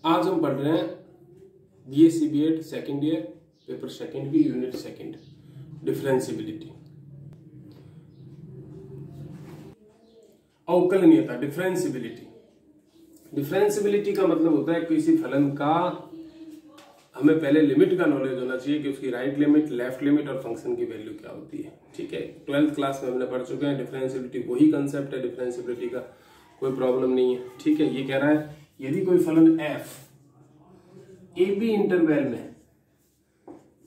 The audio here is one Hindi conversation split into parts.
आज हम पढ़ रहे हैं BSc BEd second year paper second की यूनिट सेकेंड डिफरेंशियबिलिटी। अवकलनीयता डिफरेंशियबिलिटी। डिफरेंशियबिलिटी का मतलब होता है किसी फलन का हमें पहले लिमिट का नॉलेज होना चाहिए कि उसकी राइट लिमिट, लेफ्ट लिमिट और फंक्शन की वैल्यू क्या होती है। ठीक है, 12th क्लास में हमने पढ़ चुके हैं। डिफरेंशियबिलिटी वही कंसेप्ट है, डिफरेंशियबिलिटी का कोई प्रॉब्लम नहीं है। ठीक है, ये कह रहा है यदि कोई फलन f ए बी इंटरवल में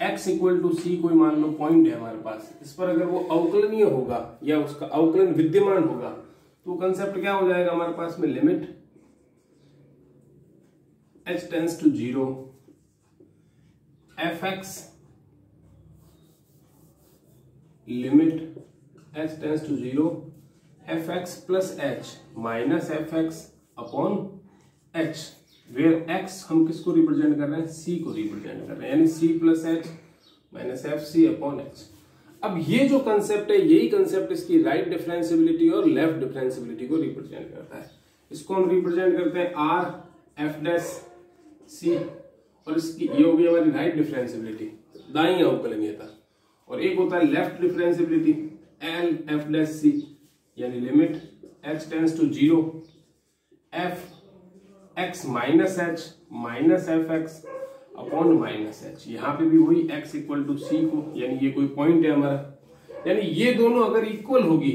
x इक्वल टू सी कोई मान लो पॉइंट है हमारे पास, इस पर अगर वो अवकलनीय होगा या उसका अवकलन विद्यमान होगा तो कंसेप्ट क्या हो जाएगा हमारे पास में, limit h tends to 0 fx limit h tends to 0 fx plus h minus fx upon h, where x हम किसको रिप्रेजेंट कर रहे हैं, c को रिप्रेजेंट कर रहे हैं, यानी c plus h minus f c upon h। अब ये जो कंसेप्ट है यही कंसेप्ट इसकी राइट डिफरेंशियबिलिटी और लेफ्ट डिफरेंशियबिलिटी को रिप्रेजेंट करता है। इसको हम रिप्रेजेंट करते हैं r f डैश c, और इसकी ये होगी हमारी राइट डिफरेंशियबिलिटी, दाईं अवकलनीयता, और एक होता है left differentiability l f dash c, यानी limit h tends to 0 f x minus h minus f x upon minus h. यहां पे भी वही x इक्वल टू सी को, यानी ये कोई पॉइंट है हमारा, यानी ये दोनों अगर इक्वल होगी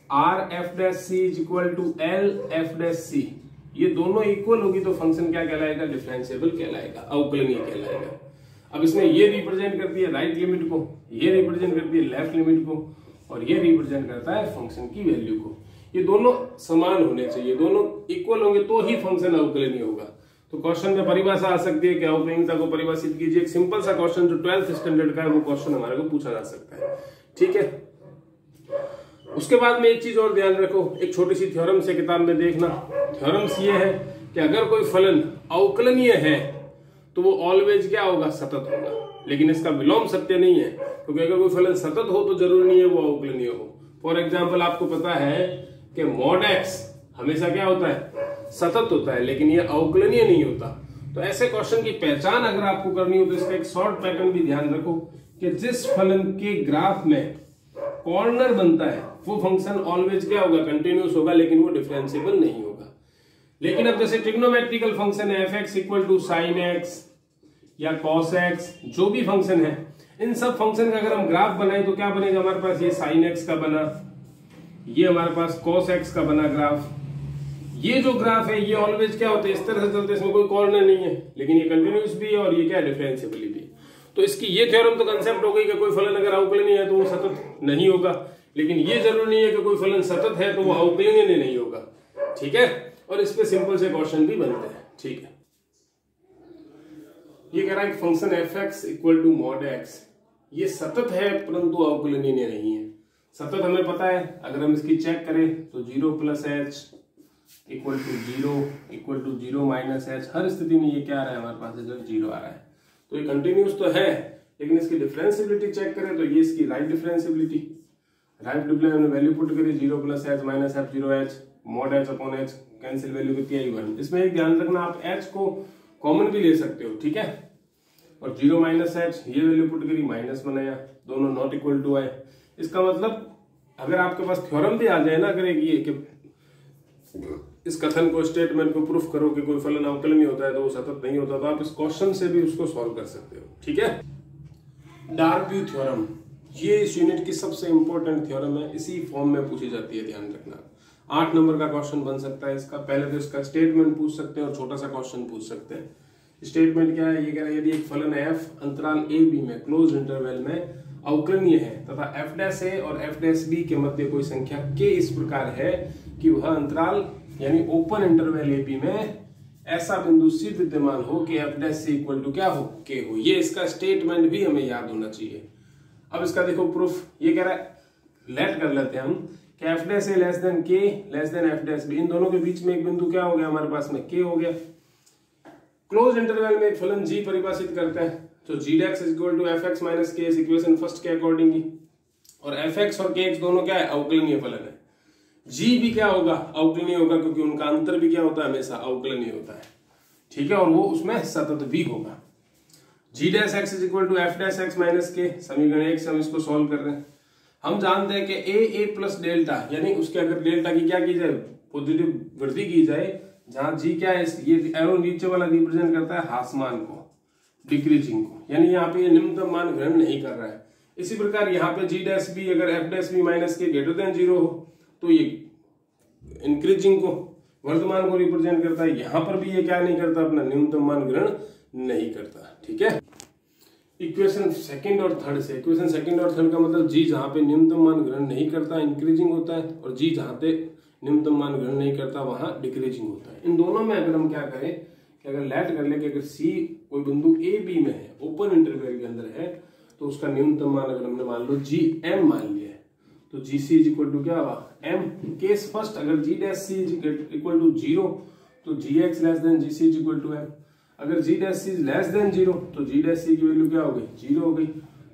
r f dash C is equal to l f dash C, ये दोनों इक्वल होगी तो फंक्शन क्या कहलाएगा, डिफरेंशिएबल कहलाएगा, अवकलनीय कहलाएगा। अब इसमें ये रिप्रेजेंट करती है राइट लिमिट को, ये रिप्रेजेंट करती है लेफ्ट लिमिट को, और ये रिप्रेजेंट करता है फंक्शन की वैल्यू को। ये दोनों समान होने चाहिए, दोनों इक्वल होंगे तो ही फंक्शन अवकलनीय होगा। तो क्वेश्चन में परिभाषा आ सकती है कि अवकलनीयता को परिभाषित कीजिए। एक सिंपल सा क्वेश्चन जो 12th स्टैंडर्ड का है वो क्वेश्चन हमारे को पूछा जा सकता है। ठीक है, उसके बाद में एक चीज और ध्यान रखो, एक छोटी सी थ्योरम से किताब में देखना। थ्योरम्स ये है कि अगर कोई फलन अवकलनीय है तो वो ऑलवेज क्या होगा, सतत होगा, लेकिन इसका विलोम सत्य नहीं है, क्योंकि अगर कोई फलन सतत हो तो जरूरी नहीं है वो अवकलनीय हो। फॉर एग्जाम्पल आपको पता है कि मॉड x हमेशा क्या होता है, सतत होता है, लेकिन ये अवकलनीय नहीं होता। तो ऐसे क्वेश्चन की पहचान अगर आपको करनी हो तो इसका एक शॉर्ट पैटर्न भी ध्यान रखो कि जिस फलन के ग्राफ में कॉर्नर बनता है वो फंक्शन ऑलवेज क्या होगा, कंटिन्यूस होगा, लेकिन वो डिफरेंशिएबल नहीं होगा। लेकिन अब जैसे ट्रिग्नोमेट्रिकल फंक्शन है fx equal to sine x या कॉस x, जो भी फंक्शन है, इन सब फंक्शन का अगर हम ग्राफ बनाए तो क्या बनेगा हमारे पास, ये साइन x का बना, ये हमारे पास cos x का बना ग्राफ। ये जो ग्राफ है ये ऑलवेज क्या होते हैं, इस तरह से चलते हैं, इसमें कोई कॉर्नर नहीं है, लेकिन ये कंटिन्यूस भी है और ये क्या है, डिफरेंशिएबल भी है। तो इसकी ये थ्योरम तो कंसेप्ट हो गई कि कोई फलन अगर अवकलनीय है तो वो सतत नहीं होगा, लेकिन ये जरूरी नहीं है कि कोई फलन सतत है तो वो अवकलनीय नहीं होगा। ठीक है, और इस पे सिंपल से क्वेश्चन भी बनते हैं। ठीक है, ये कह रहा है कि function fx equal to mod x ये सतत है परंतु अवकलनीय नहीं है। सतत हमें पता है, अगर हम इसकी चेक करें तो 0 plus H equal to 0 minus H, हर स्थिति में ये क्या आ रहा है हमारे पास, रिजल्ट 0 आ रहा है। तो ये कंटिन्यूस तो है, लेकिन इसकी डिफरेंशियबिलिटी चेक करें तो ये इसकी राइट डिफरेंशियबिलिटी, हमने वैल्यू पुट करी 0 plus H minus F 0 H mod H upon H, cancel value कितनी आई 1। इसमें एक ध्यान रखना, आप एच को कॉमन भी ले सकते हो। ठीक है, और 0 माइनस एच ये वैल्यू पुट करी, माइनस बनाया, दोनों नॉट इक्वल टू आए। इसका मतलब अगर आपके पास थ्योरम भी आ जाए ना, अगर एक ये कि इस कथन को, स्टेटमेंट को प्रूफ करो कि कोई फलन अवकलनीय होता है तो वो सतत नहीं होता, तो आप इस क्वेश्चन से भी उसको सॉल्व कर सकते हो। ठीक है, डार्बी थ्योरम ये इस यूनिट की सबसे इंपॉर्टेंट थ्योरम है, इसी फॉर्म में पूछी जाती है, ध्यान रखना। 8 नंबर का क्वेश्चन बन सकता है इसका। पहले तो इसका स्टेटमेंट पूछ सकते हैं और छोटा सा क्वेश्चन पूछ सकते हैं। स्टेटमेंट क्या है, ये कह रहा है यदि एक फलन f अंतराल a b में क्लोज इंटरवल में अवकलनीय है तथा f डैश a और f डैश b के मध्य कोई संख्या k इस प्रकार है कि वह अंतराल यानी ओपन इंटरवल a b में ऐसा बिंदु c विद्यमान हो कि f dash c equal to क्या हो, k हो। ये इसका स्टेटमेंट भी हमें याद होना चाहिए। अब इसका देखो प्रूफ, ये कह रहा है, लेट कर लेते हैं हम कि f dash a less than k less than f dash b, इन दोनों के बीच में एक बिंदु क्या हो गया हमारे पास में, k हो गया। क्लोज इंटरवल में एक फलन g परिभाषित करता है, तो g dash is equal to fx minus k, इस इक्वेशन फर्स्ट के अकॉर्डिंगली, और fx और kx दोनों क्या है, अवकलनीय फलन है। g भी क्या होगा, अवकलनीय होगा, क्योंकि उनका अंतर भी क्या होता है, हमेशा अवकलनीय होता है। ठीक है, और वो उसमें सतत भी होगा। G dash X is equal to F dash X minus K, समीकरण 1 से हम इसको सॉल्व कर रहे हैं। हम जानते हैं कि ए प्लस डेल्टा, यानी उसके अगर डेल्टा की क्या की जाए, पॉजिटिव वृद्धि की जाए, जहां जी क्या है, ये एरो नीचे वाला रिप्रेजेंट करता है ह्रासमान को, डिक्रीजिंग को, यानी यहाँ पे ये निम्नतम मान ग्रहण नहीं कर रहा है। इसी प्रकार यहाँ पे जी डैश बी अगर एफ डैश बी माइनस के ग्रेटर देन 0 हो तो ये इंक्रीजिंग को, वर्तमान को रिप्रेजेंट करता है। यहाँ पर भी ये क्या नहीं करता, अपना न्यूनतम मान ग्रहण नहीं करता। ठीक है, इक्वेशन सेकंड और थर्ड से, इक्वेशन सेकंड और थर्ड का मतलब जी जहाँ पे न्यूनतम मान ग्रहण नहीं करता इंक्रीजिंग होता है, और जी जहाँ पे न्यूनतम मान ग्रहण नहीं करता वहां डिक्रीजिंग होता है। इन दोनों में अगर हम क्या करें कि अगर लेट कर ले कि अगर सी कोई बिंदु ए बी में है, ओपन इंटरवल के अंदर है, तो उसका न्यूनतम मान अगर हमने मान लो जी एम मान लिया है, तो G C is equal to क्या हुआ एम। केस फर्स्ट, अगर G dash C is equal to 0 तो G X less than G C is equal to M. अगर G dash C less than 0 तो जी डैश सी की वैल्यू क्या हो गई, 0 हो गई।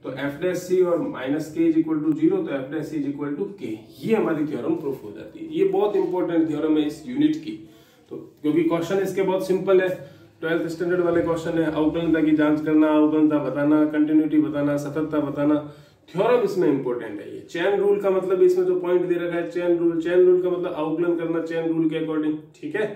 तो एफ डैश सी और माइनस के इज इक्वल टू 0, तो f dash C is equal to k. ये हमारी थ्योरम प्रूफ हो जाती है। ये बहुत इंपॉर्टेंट थ्योरम है इस यूनिट की, तो क्योंकि क्वेश्चन इसके बहुत सिंपल है, 12th स्टैंडर्ड वाले क्वेश्चन है। अवकलनता की जांच करना, अवकलनता बताना, कंटिन्यूटी बताना, सततता बताना, थ्योरम इसमें इंपॉर्टेंट है। ये चेन रूल का मतलब इसमें जो पॉइंट दे रखा है चेन रूल, चेन रूल का मतलब अवकलन करना चेन रूल के अकॉर्डिंग। ठीक है,